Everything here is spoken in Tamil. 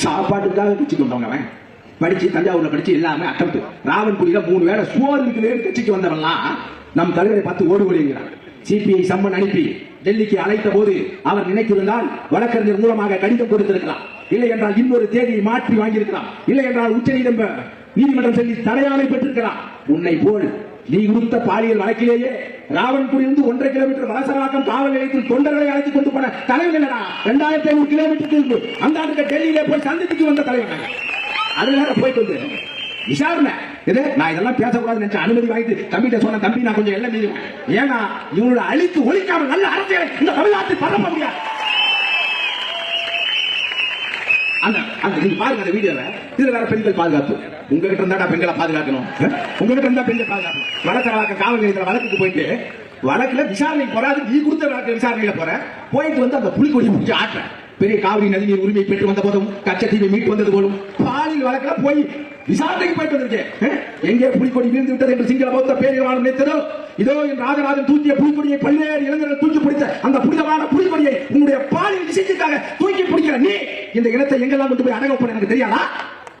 சாப்பாட்டுக்காக கட்சிக்கு வந்தவங்க படிச்சு தஞ்சாவூர்ல படிச்சு எல்லாமே அட்டம்ப்ட் ராவன்புரியில 3 வேளை சோறு இருக்குது கட்சிக்கு வந்தவன்லாம் நம் தலைவரை பார்த்து ஓடு ஓடுங்கிறார். சிபிஐ சம்மன் அனுப்பி டெல்லிக்கு அழைத்த போது அவர் நினைத்திருந்தால் வழக்கறிஞர் மூலமாக கடிதம் கொடுத்திருக்கலாம், இல்லை என்றால் இன்னொரு தேதியை மாற்றி வாங்கியிருக்கலாம், இல்லை என்றால் உச்ச நீதிமன்றம் சொல்லி தடையாணை பெற்றிருக்கலாம். உன்னை போல் நீ கொடுத்த பாலியல் வழக்கிலேயே ராவன்புரியிலிருந்து 1.5 கிலோமீட்டர் வலசராக்கம் காவல் நிலையத்தில் தொண்டர்களை அழைத்துக் கொண்டு போன தலைவர்கள் 2500 கிலோமீட்டருக்கு அந்த ஆண்டுக்கு டெல்லியிலே போய் சந்தித்துக்கு வந்த தலைவர்கள். அதுல போயிட்டு வந்து விசாரணை இது நான் இதெல்லாம் பேசக்கூடாது நினைச்ச அனுமதி வாங்கிட்டு தம்பிட்ட சொன்ன, தம்பி நான் கொஞ்சம் எல்லாம் மீதுவேன், ஏன்னா இவங்களோட அழித்து ஒழிக்காமல் நல்ல அரசியலை இந்த தமிழ்நாட்டில் பரப்ப முடியாது. அந்த நீங்க பாருங்க அந்த வீடியோல, இதுல வேற பெண்கள் பாதுகாப்பு. உங்ககிட்ட இருந்தா பெண்களை பாதுகாக்கணும், உங்ககிட்ட இருந்தா பெண்கள் பாதுகாப்பு. வழக்கு காவல் நிலையத்தில் வழக்குக்கு போயிட்டு வழக்குல விசாரணை போறாது, நீ கொடுத்த வழக்கு விசாரணையில போயிட்டு வந்து அந்த புலிக்கொடி முடிச்சு ஆற்ற பெரிய காவிரி நதிநீர் உரிமை பெற்று வந்த போதும் கச்சத்தீவை மீட்டு வந்தது போலும் பாலியல் வழக்குல போய் விசாரணைக்கு போயிட்டு வந்திருக்கேன். எங்கே புலிக்கொடி வீழ்ந்து விட்டது என்று சிங்கள பௌத்த பேரில் நினைத்ததோ, இதோ என் ராஜராஜன் தூக்கிய புலிக்கொடியை பல்வேறு இளைஞர்கள் தூக்கி பிடித்த அந்த புனிதமான புலிக்கொடியை உன்னுடைய பாலியல் விஷயத்துக்காக தூக்கி பிடிக்கிற நீ இந்த இனத்தை எங்கெல்லாம் கொண்டு போய் அடங்கப்பட எனக்கு தெரியாதா?